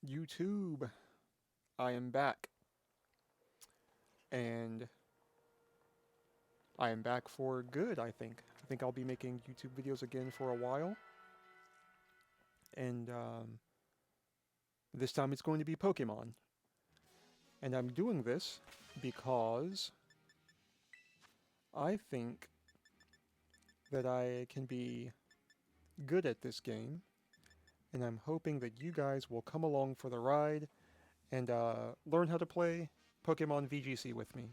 YouTube, I am back. And I am back for good, I think. I think I'll be making YouTube videos again for a while. And this time it's going to be Pokemon. And I'm doing this because I think that I can be good at this game. And I'm hoping that you guys will come along for the ride and learn how to play Pokemon VGC with me.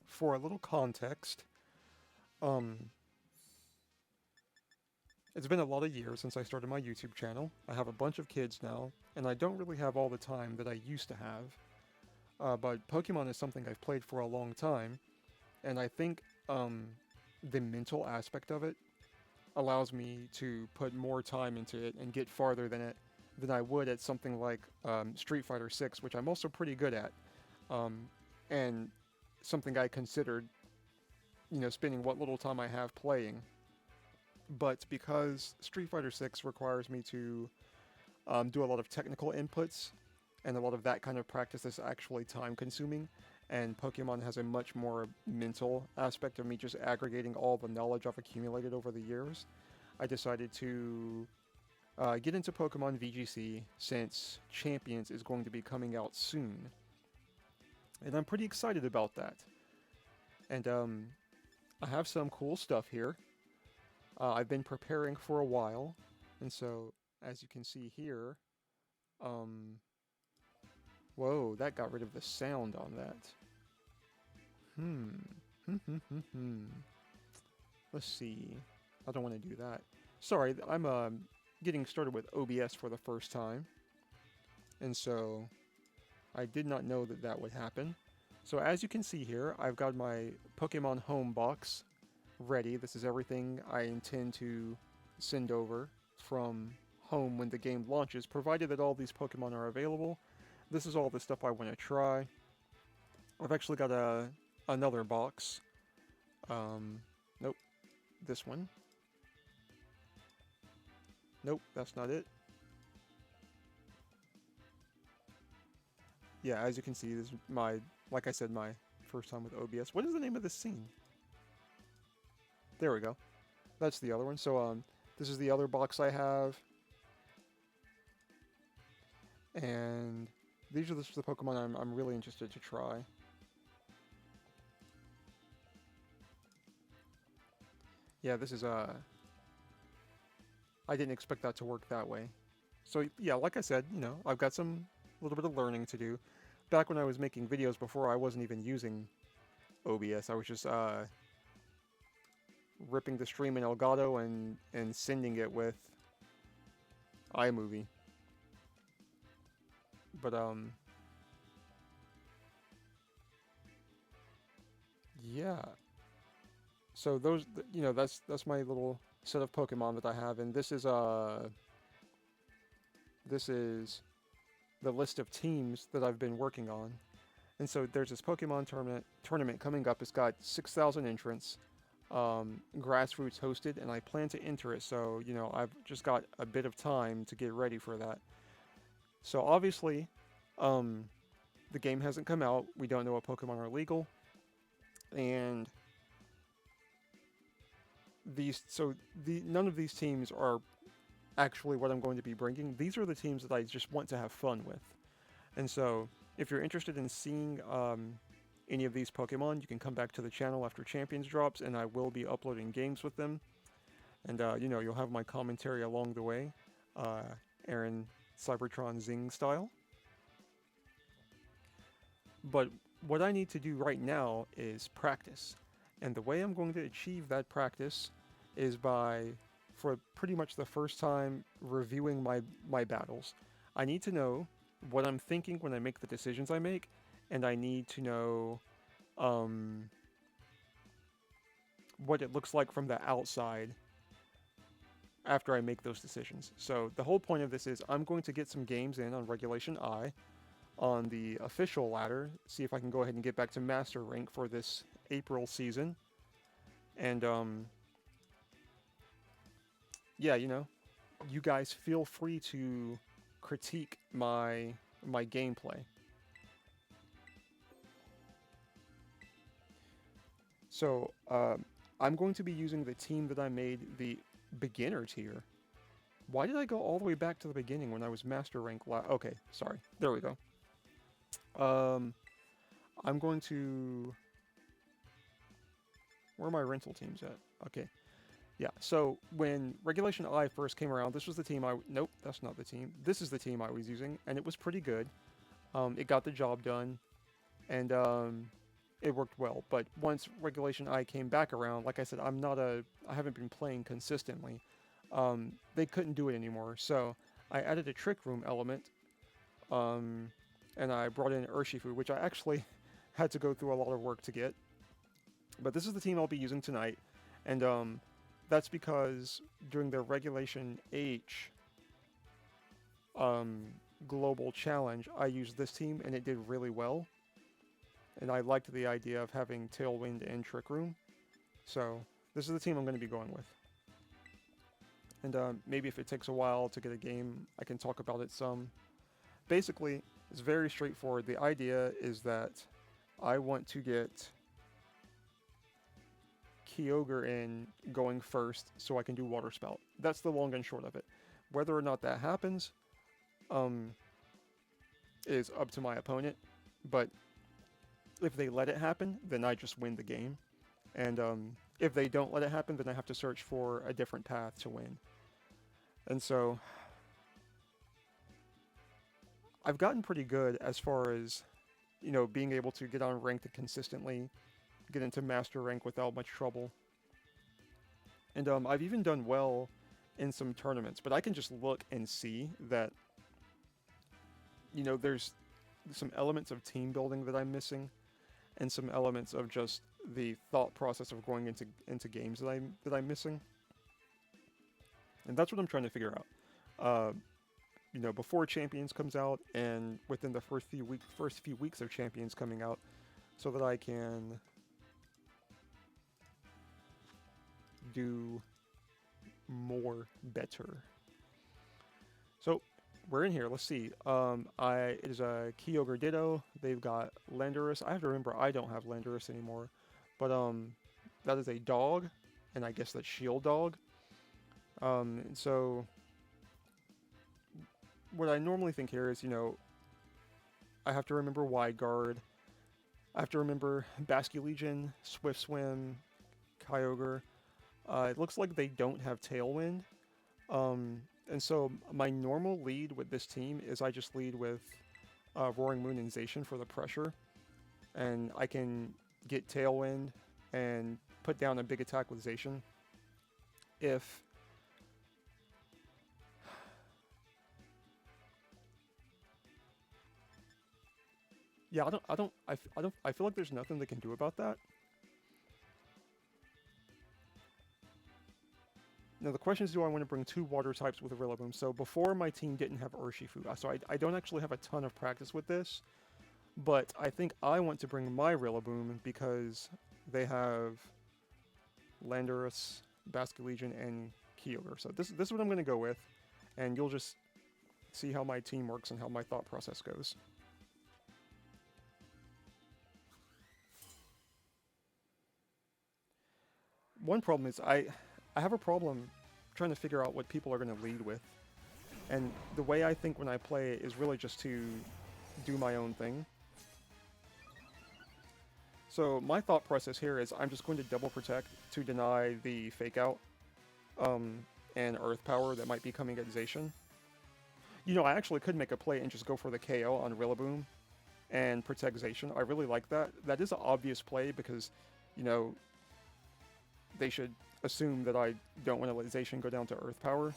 For a little context, um, it's been a lot of years since I started my YouTube channel. I have a bunch of kids now, and I don't really have all the time that I used to have. But Pokemon is something I've played for a long time, and I think the mental aspect of it allows me to put more time into it and get farther than I would at something like Street Fighter 6, which I'm also pretty good at, and something I considered, spending what little time I have playing. But because Street Fighter 6 requires me to do a lot of technical inputs and a lot of that kind of practice that's actually time consuming, and Pokemon has a much more mental aspect of me just aggregating all the knowledge I've accumulated over the years, I decided to get into Pokemon VGC since Champions is going to be coming out soon. And I'm pretty excited about that. And I have some cool stuff here. I've been preparing for a while, and so as you can see here, whoa, that got rid of the sound on that. Let's see. I don't want to do that. Sorry, I'm getting started with OBS for the first time, and so I did not know that that would happen. So as you can see here, I've got my Pokemon home box ready. This is everything I intend to send over from home when the game launches, provided that all these Pokemon are available. This is all the stuff I want to try. I've actually got another box. Nope. This one. Nope, that's not it. Yeah, as you can see, this is like I said, my first time with OBS. What is the name of this scene? There we go. That's the other one. So, this is the other box I have. And these are the Pokemon I'm really interested to try. Yeah, this is, I didn't expect that to work that way. So, yeah, like I said, I've got a little bit of learning to do. Back when I was making videos before, I wasn't even using OBS. I was just, ripping the stream in Elgato and sending it with iMovie. But, yeah. So those, that's my little set of Pokemon that I have, and this is the list of teams that I've been working on. And so there's this Pokemon tournament coming up. It's got 6,000 entrants, grassroots hosted, and I plan to enter it. So, I've just got a bit of time to get ready for that. So obviously, the game hasn't come out. We don't know what Pokemon are legal. And none of these teams are actually what I'm going to be bringing. These are the teams that I just want to have fun with. And so, if you're interested in seeing any of these Pokemon, you can come back to the channel after Champions drops, and I will be uploading games with them. And, you'll have my commentary along the way, Aaron Cybertron Zing style. But what I need to do right now is practice. And the way I'm going to achieve that practice is for pretty much the first time, reviewing my battles. I need to know what I'm thinking when I make the decisions I make, and I need to know what it looks like from the outside after I make those decisions. So the whole point of this is I'm going to get some games in on Regulation I on the official ladder, see if I can go ahead and get back to Master Rank for this April season. And, yeah, you guys feel free to critique my gameplay. So I'm going to be using the team that I made the beginner tier. Why did I go all the way back to the beginning when I was master rank? Okay, sorry. There we go. I'm going to... Where are my rental teams at? Okay. Yeah, so when Regulation I first came around, this was the team Nope, that's not the team. This is the team I was using, and it was pretty good. It got the job done, and it worked well. But once Regulation I came back around, like I said, I haven't been playing consistently. They couldn't do it anymore, so I added a Trick Room element, and I brought in Urshifu, which I actually had to go through a lot of work to get. But this is the team I'll be using tonight, and that's because during the Regulation H Global Challenge, I used this team, and it did really well. And I liked the idea of having Tailwind and Trick Room. So this is the team I'm going to be going with. And maybe if it takes a while to get a game, I can talk about it some. Basically, it's very straightforward. The idea is that I want to get Kyogre in going first so I can do Water Spout. That's the long and short of it. Whether or not that happens is up to my opponent, but if they let it happen, then I just win the game. And if they don't let it happen, then I have to search for a different path to win. And so I've gotten pretty good as far as, you know, being able to get on ranked consistently, get into master rank without much trouble. And I've even done well in some tournaments, but I can just look and see that, you know, there's some elements of team building that I'm missing, and some elements of just the thought process of going into games that I'm missing. And that's what I'm trying to figure out. You know, before Champions comes out, and within the first few weeks of Champions coming out, so that I can do more better. So we're in here. Let's see. It is a Kyogre Ditto. They've got Landorus. I have to remember I don't have Landorus anymore, but that is a dog, and I guess that's Shield Dog. And so what I normally think here is, you know, I have to remember Wide Guard. I have to remember Basculegion, Swift Swim, Kyogre. It looks like they don't have Tailwind. And so my normal lead with this team is I just lead with Roaring Moon and Zacian for the pressure. And I can get Tailwind and put down a big attack with Zacian. If yeah, I feel like there's nothing they can do about that. Now the question is, do I want to bring two water types with Rillaboom? So before, my team didn't have Urshifu, so I don't actually have a ton of practice with this, but I think I want to bring my Rillaboom because they have Landorus, Basculegion, and Kyogre. So this is what I'm going to go with, and you'll just see how my team works and how my thought process goes. One problem is I have a problem trying to figure out what people are going to lead with. And the way I think when I play is really just to do my own thing. So my thought process here is I'm just going to double protect to deny the fake out and earth power that might be coming at Zacian. You know, I actually could make a play and just go for the KO on Rillaboom and protect Zacian. I really like that. That is an obvious play because, you know, they should assume that I don't want to let Zacian go down to earth power.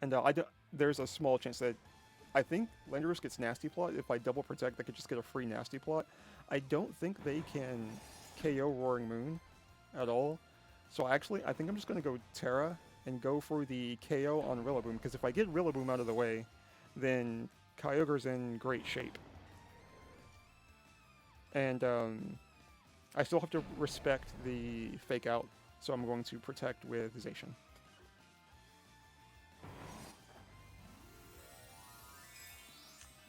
And there's a small chance that I think Landorus gets Nasty Plot. If I double protect, they could just get a free Nasty Plot. I don't think they can KO Roaring Moon at all. So actually, I think I'm just going to go Terra and go for the KO on Rillaboom, because if I get Rillaboom out of the way, then Kyogre's in great shape. And I still have to respect the fake out, so I'm going to protect with Zacian.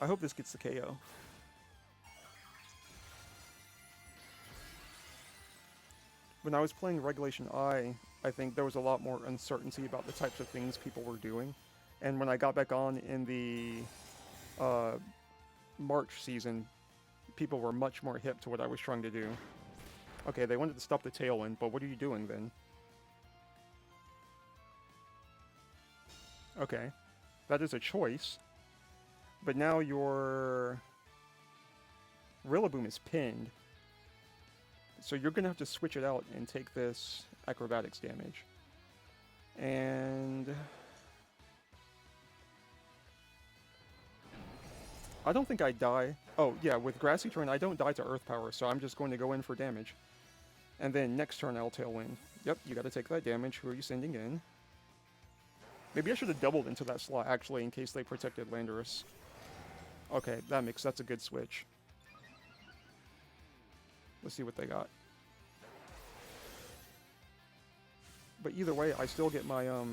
I hope this gets the KO. When I was playing Regulation I think there was a lot more uncertainty about the types of things people were doing. And when I got back on in the March season, people were much more hip to what I was trying to do. Okay, they wanted to stop the Tailwind, but what are you doing then? Okay, that is a choice. But now your Rillaboom is pinned. So you're going to have to switch it out and take this acrobatics damage. And I don't think I die. Oh, yeah, with Grassy Terrain, I don't die to Earth Power, so I'm just going to go in for damage. And then next turn, I'll Tailwind. Yep, you got to take that damage. Who are you sending in? Maybe I should have doubled into that slot, actually, in case they protected Landorus. Okay, that's a good switch. Let's see what they got. But either way, I still get my, Okay,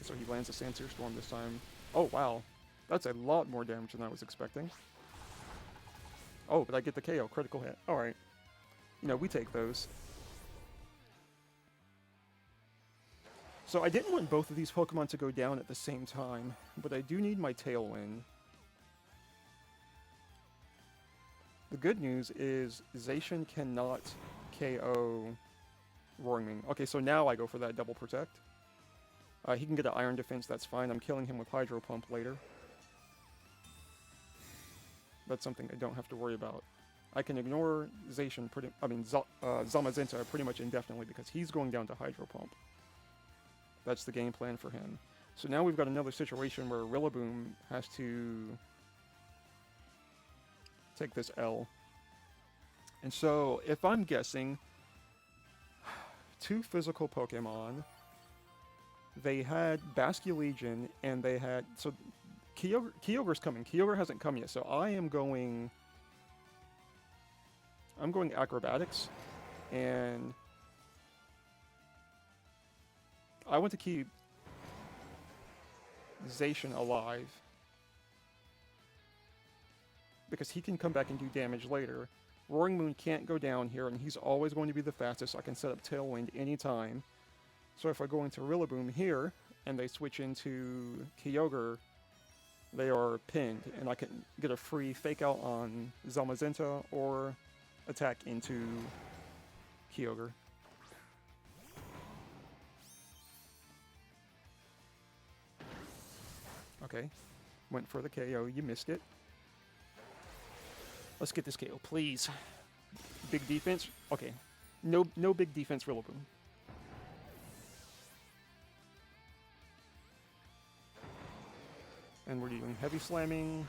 so he lands a Sandsear Storm this time. Oh, wow. That's a lot more damage than I was expecting. Oh, but I get the KO, critical hit. Alright. You know, we take those. So I didn't want both of these Pokemon to go down at the same time, but I do need my Tailwind. The good news is Zacian cannot KO Roaring Wing. Okay, so now I go for that double protect. He can get an Iron Defense, that's fine. I'm killing him with Hydro Pump later. That's something I don't have to worry about. I can ignore Zacian Zamazenta pretty much indefinitely because he's going down to Hydro Pump. That's the game plan for him. So now we've got another situation where Rillaboom has to take this L. And so, if I'm guessing, two physical Pokemon, they had Basculegion, and they had... So, Kyogre's coming. Kyogre hasn't come yet, so I'm going Acrobatics, and I want to keep Zacian alive, because he can come back and do damage later. Roaring Moon can't go down here, and he's always going to be the fastest, so I can set up Tailwind anytime. So if I go into Rillaboom here, and they switch into Kyogre, they are pinned, and I can get a free Fake Out on Zamazenta, or attack into Kyogre. Okay, went for the KO, you missed it. Let's get this KO, please. Big defense? Okay. No big defense, Rillaboom. And we're doing heavy slamming.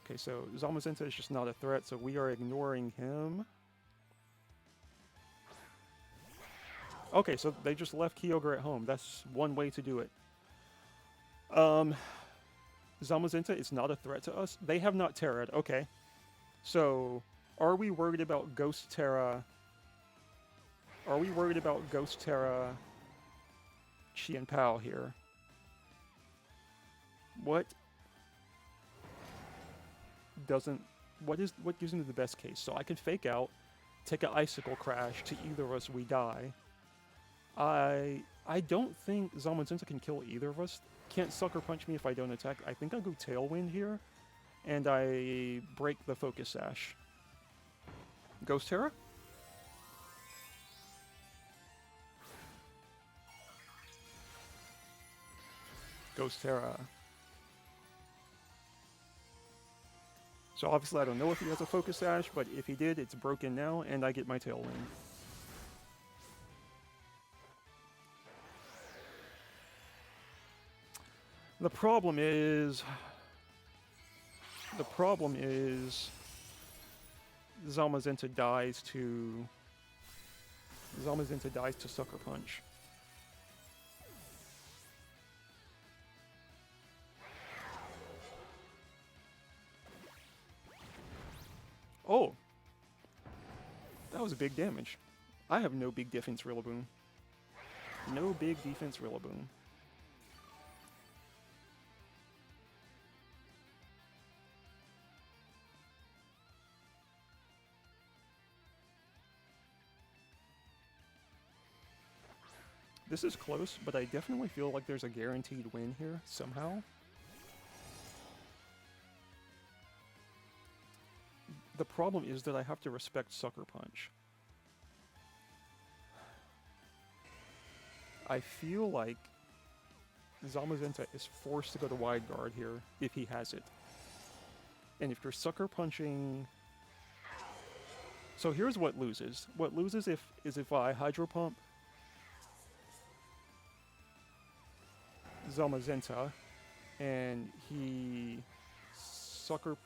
Okay, so Zamazenta is just not a threat, so we are ignoring him. Okay, so they just left Kyogre at home. That's one way to do it. Zamazenta is not a threat to us. They have not Terra'd. Okay. So, are we worried about Ghost Terra? Are we worried about Ghost Terra Chi and Pao here? What gives me the best case? So I can Fake Out, take an Icicle Crash, to either of us we die. I don't think Zamazenta can kill either of us. Can't Sucker Punch me if I don't attack. I think I'll go Tailwind here, and I break the Focus Sash. Ghost Terra? Ghost Terra. So obviously I don't know if he has a Focus Sash, but if he did, it's broken now, and I get my Tailwind. The problem is Zamazenta dies to Sucker Punch. Oh, that was big damage. I have no big defense Rillaboom. No big defense Rillaboom. This is close, but I definitely feel like there's a guaranteed win here, somehow. The problem is that I have to respect Sucker Punch. I feel like Zamazenta is forced to go to Wide Guard here, if he has it. And if you're Sucker Punching... So here's what loses. What loses is if I Hydro Pump Zamazenta, and he Sucker...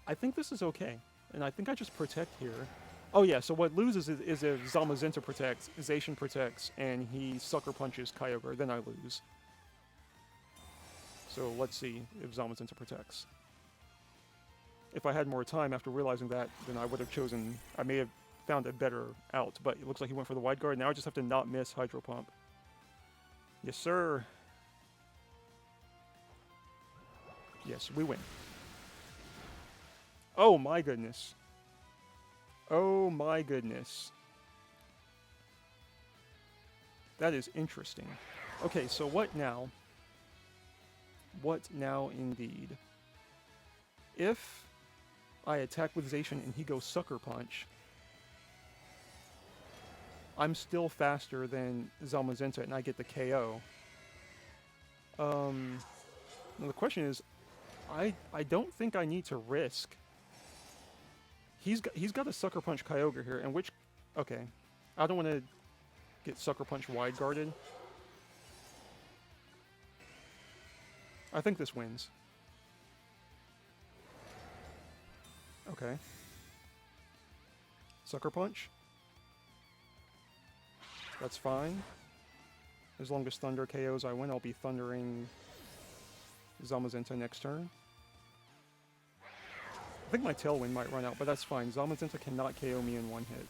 I think this is okay, and I think I just protect here. Oh yeah, so what loses is if Zamazenta protects, Zacian protects, and he Sucker Punches Kyogre, then I lose. So let's see if Zamazenta protects. If I had more time after realizing that, then I would have chosen... I may have found a better out, but it looks like he went for the Wide Guard. Now I just have to not miss Hydro Pump. Yes, sir. Yes, we win. Oh my goodness. Oh my goodness. That is interesting. Okay, so what now? What now indeed? If I attack with Zacian and he goes Sucker Punch, I'm still faster than Zamazenta and I get the KO. Now the question is, I don't think I need to risk. He's got a Sucker Punch Kyogre here, and which... Okay. I don't want to get Sucker Punch Wide Guarded. I think this wins. Okay. Sucker Punch. That's fine. As long as Thunder KOs I win, I'll be Thundering Zamazenta next turn. I think my Tailwind might run out, but that's fine. Zamazenta cannot KO me in one hit.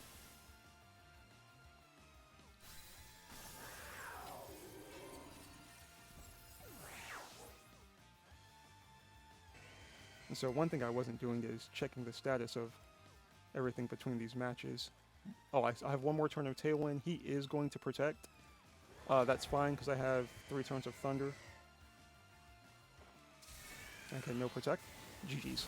And so one thing I wasn't doing is checking the status of everything between these matches. Oh, I have one more turn of Tailwind. He is going to protect. That's fine, because I have 3 turns of Thunder. Okay, no protect. GG's.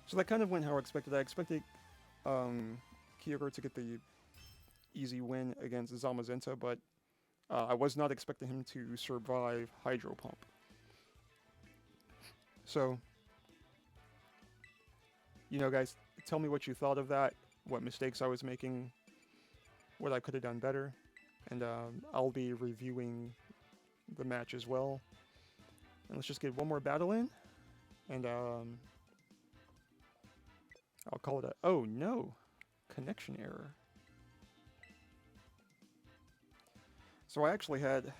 So that kind of went how I expected. I expected Kyogre to get the easy win against Zamazenta, but I was not expecting him to survive Hydro Pump. So, you know, guys, tell me what you thought of that, what mistakes I was making, what I could have done better, and I'll be reviewing the match as well. And let's just get one more battle in, and I'll call it a... Oh, no! Connection error. So I actually had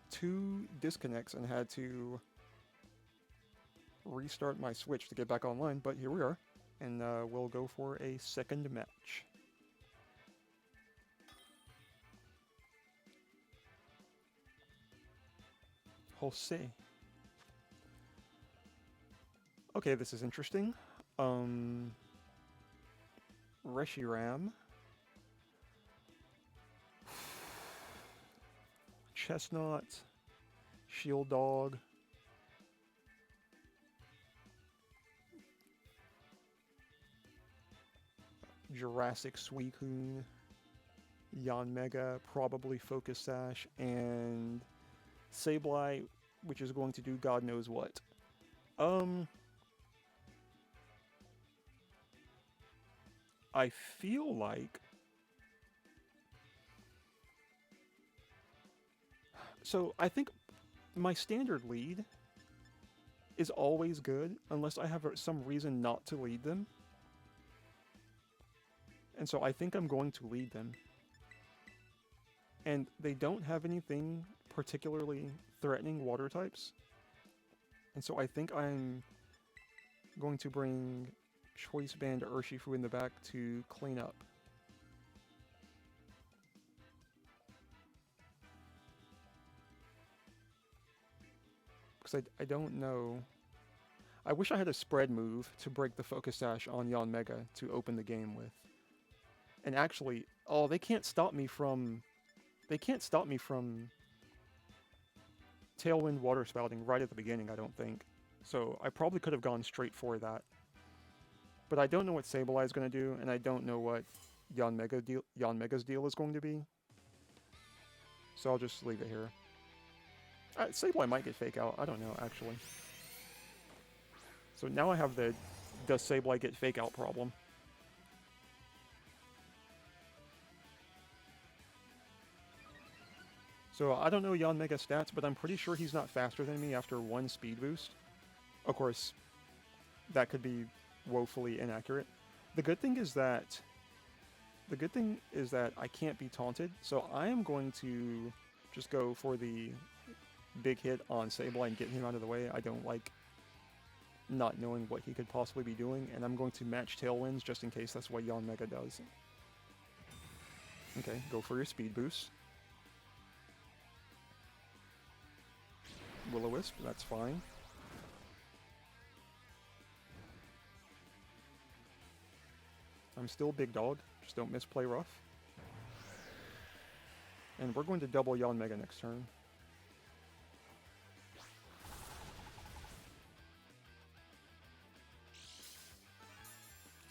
2 disconnects and had to restart my Switch to get back online, but here we are. And we'll go for a second match. Jose. Okay, this is interesting. Reshiram. Chestnut. Shield Dog. Jurassic Suicune. Yanmega, probably Focus Sash, and Sableye, which is going to do God knows what. I feel like... So, I think my standard lead is always good, unless I have some reason not to lead them. And so I think I'm going to lead them. And they don't have anything particularly threatening water types. And so I think I'm going to bring Choice Band Urshifu in the back to clean up. Because I don't know. I wish I had a spread move to break the Focus Sash on Yanmega to open the game with. And actually, oh, they can't stop me from Tailwind Water Spouting right at the beginning, I don't think. So I probably could have gone straight for that. But I don't know what Sableye is going to do, and I don't know what Yanmega's deal is going to be. So I'll just leave it here. Sableye might get Fake Out, I don't know, actually. So now I have the does Sableye get Fake Out problem. So I don't know Yanmega's stats, but I'm pretty sure he's not faster than me after one speed boost. Of course, that could be woefully inaccurate. The good thing is that I can't be taunted, so I am going to just go for the big hit on Sableye and get him out of the way. I don't like not knowing what he could possibly be doing, and I'm going to match Tailwinds just in case that's what Yanmega does. Okay, go for your speed boost. Will-O-Wisp, that's fine. I'm still Big Dog, just don't misplay rough. And we're going to double Yanmega next turn.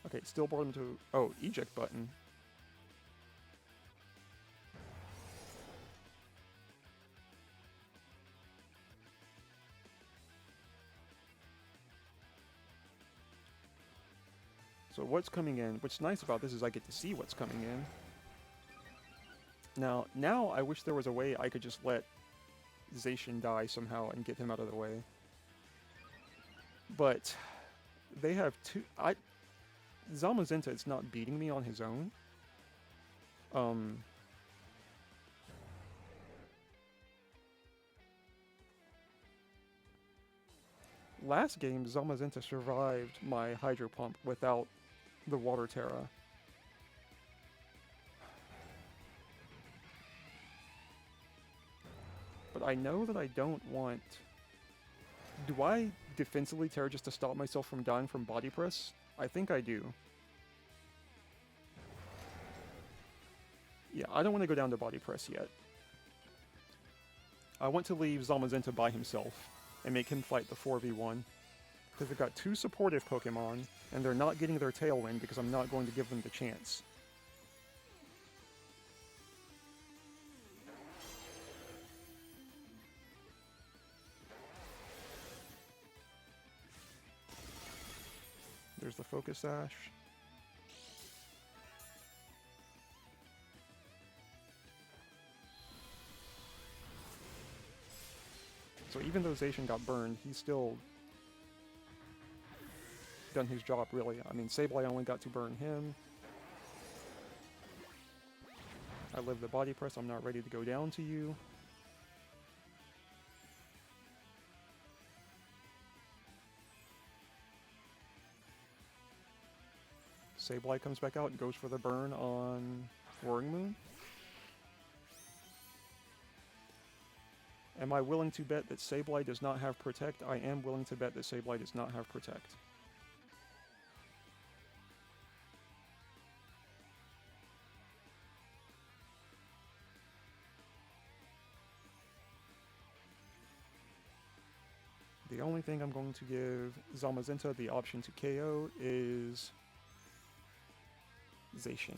Okay, still brought him to... Oh, eject button. So what's coming in? What's nice about this is I get to see what's coming in. Now I wish there was a way I could just let Zacian die somehow and get him out of the way. But they have two... Zamazenta is not beating me on his own. Last game, Zamazenta survived my Hydro Pump without the Water Terra. But I know that I don't want... Do I defensively Terra just to stop myself from dying from Body Press? I think I do. Yeah, I don't want to go down to Body Press yet. I want to leave Zamazenta by himself and make him fight the 4v1. Because they've got two supportive Pokemon, and they're not getting their Tailwind because I'm not going to give them the chance. There's the Focus Sash. So even though Zacian got burned, he's still done his job, really. I mean, Sableye only got to burn him. I live the Body Press, I'm not ready to go down to you. Sableye comes back out and goes for the burn on Whirring Moon. Am I willing to bet that Sableye does not have Protect? I am willing to bet that Sableye does not have Protect. The only thing I'm going to give Zamazenta the option to KO is Zacian.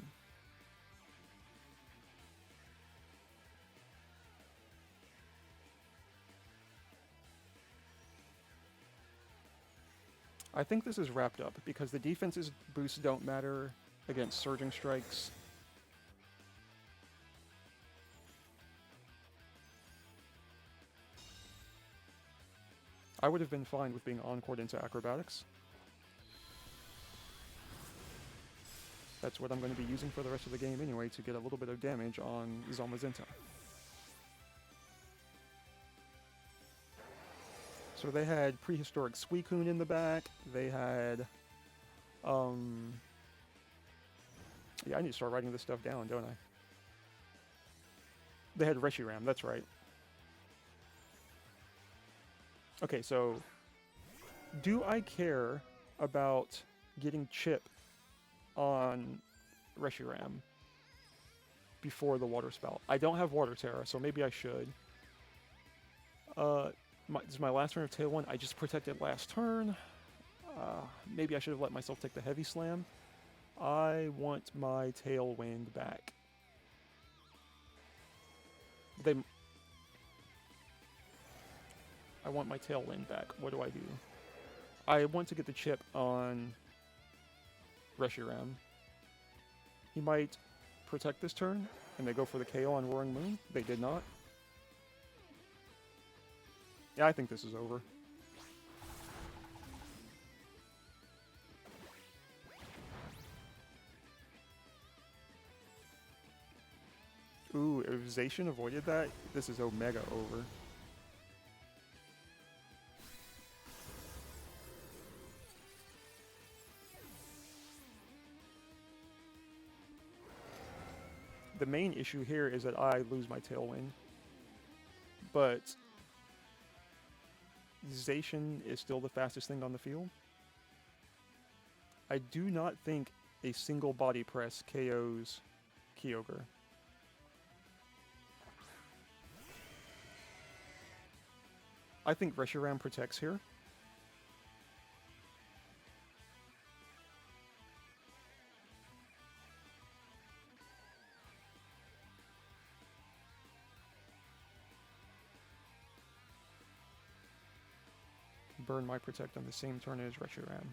I think this is wrapped up because the defense's boosts don't matter against Surging Strikes. I would have been fine with being Encored into Acrobatics. That's what I'm going to be using for the rest of the game anyway to get a little bit of damage on Zamazenta. So they had prehistoric Suicune in the back. They had, yeah, I need to start writing this stuff down, don't I? They had Reshiram, that's right. Okay, so do I care about getting Chip on Reshiram before the Water Spout? I don't have Water Terra, so maybe I should. This is my last turn of Tailwind. I just protected last turn. Maybe I should have let myself take the Heavy Slam. I want my Tailwind back. I want my Tailwind back. What do? I want to get the chip on Reshiram. He might protect this turn, and they go for the KO on Roaring Moon. They did not. Yeah, I think this is over. Ooh, if Zacian avoided that, this is Omega over. The main issue here is that I lose my Tailwind. But Zacian is still the fastest thing on the field. I do not think a single body press KOs Kyogre. I think Reshiram protects here. Burn my Protect on the same turn as Reshiram.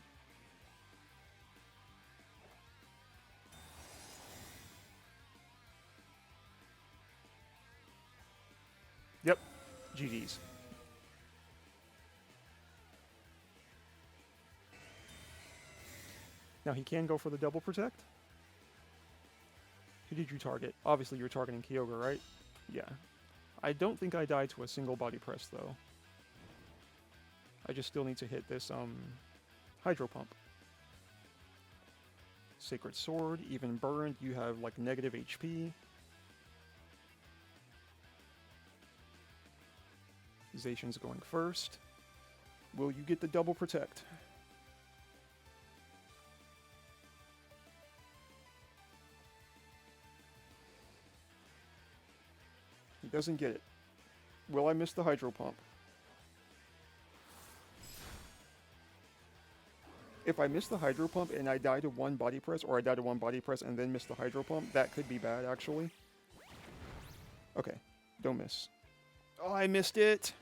Yep, GG's. Now he can go for the double protect. Who did you target? Obviously you're targeting Kyogre, right? Yeah. I don't think I died to a single body press though. I just still need to hit this Hydro Pump. Sacred Sword, even burned, you have like negative HP. Zacian's going first. Will you get the double protect? He doesn't get it. Will I miss the Hydro Pump? If I miss the Hydro Pump and I die to one body press, or I die to one body press and then miss the Hydro Pump, that could be bad, actually. Okay, don't miss. Oh, I missed it!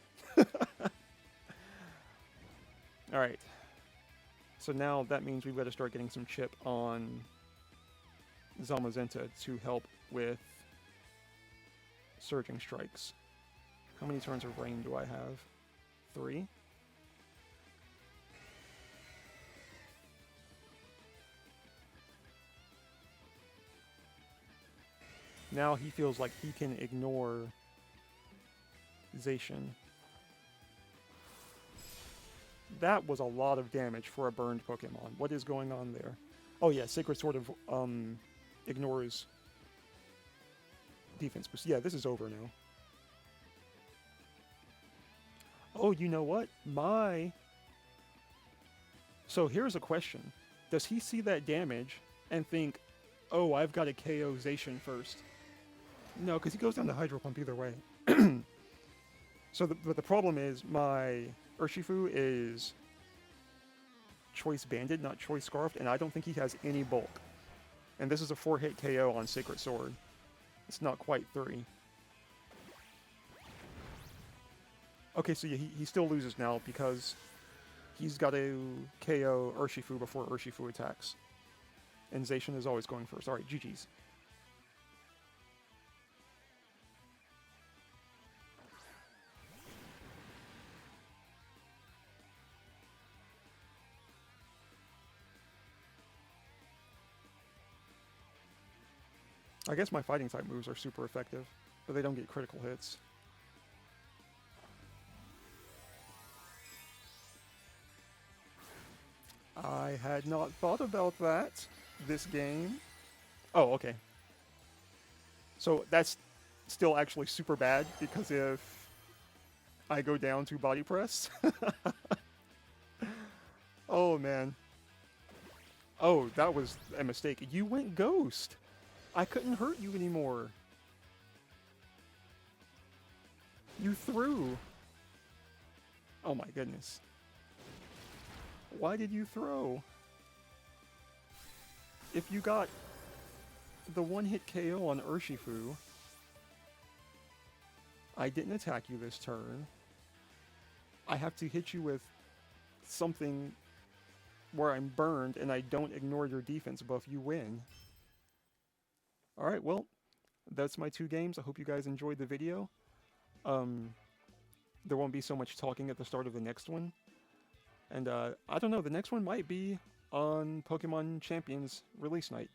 Alright. So now that means we've got to start getting some chip on Zamazenta to help with Surging Strikes. How many turns of rain do I have? 3? Now he feels like he can ignore Zacian. That was a lot of damage for a burned Pokemon. What is going on there? Oh yeah, Sacred Sword of ignores defense boost. Yeah, this is over now. Oh, you know what? So here's a question. Does he see that damage and think, oh, I've got to KO Zacian first? No, because he goes down to Hydro Pump either way. But the problem is my Urshifu is Choice Banded, not Choice Scarfed, and I don't think he has any bulk. And this is a 4-hit KO on Sacred Sword. It's not quite 3. Okay, so yeah, he still loses now because he's got to KO Urshifu before Urshifu attacks. And Zacian is always going first. Alright, GG's. I guess my fighting type moves are super effective, but they don't get critical hits. I had not thought about that. This game. Oh, okay. So that's still actually super bad because if I go down to body press. Oh man. Oh, that was a mistake. You went ghost. I couldn't hurt you anymore. You threw. Oh my goodness. Why did you throw? If you got the one-hit KO on Urshifu, I didn't attack you this turn. I have to hit you with something where I'm burned and I don't ignore your defense buff, you win. Alright, well, that's my 2 games. I hope you guys enjoyed the video. There won't be so much talking at the start of the next one. And I don't know, the next one might be on Pokemon Champions release night.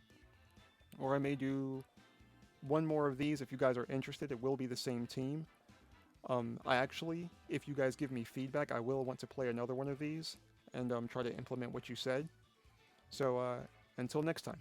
Or I may do one more of these if you guys are interested. It will be the same team. I actually, if you guys give me feedback, I will want to play another one of these and try to implement what you said. So until next time.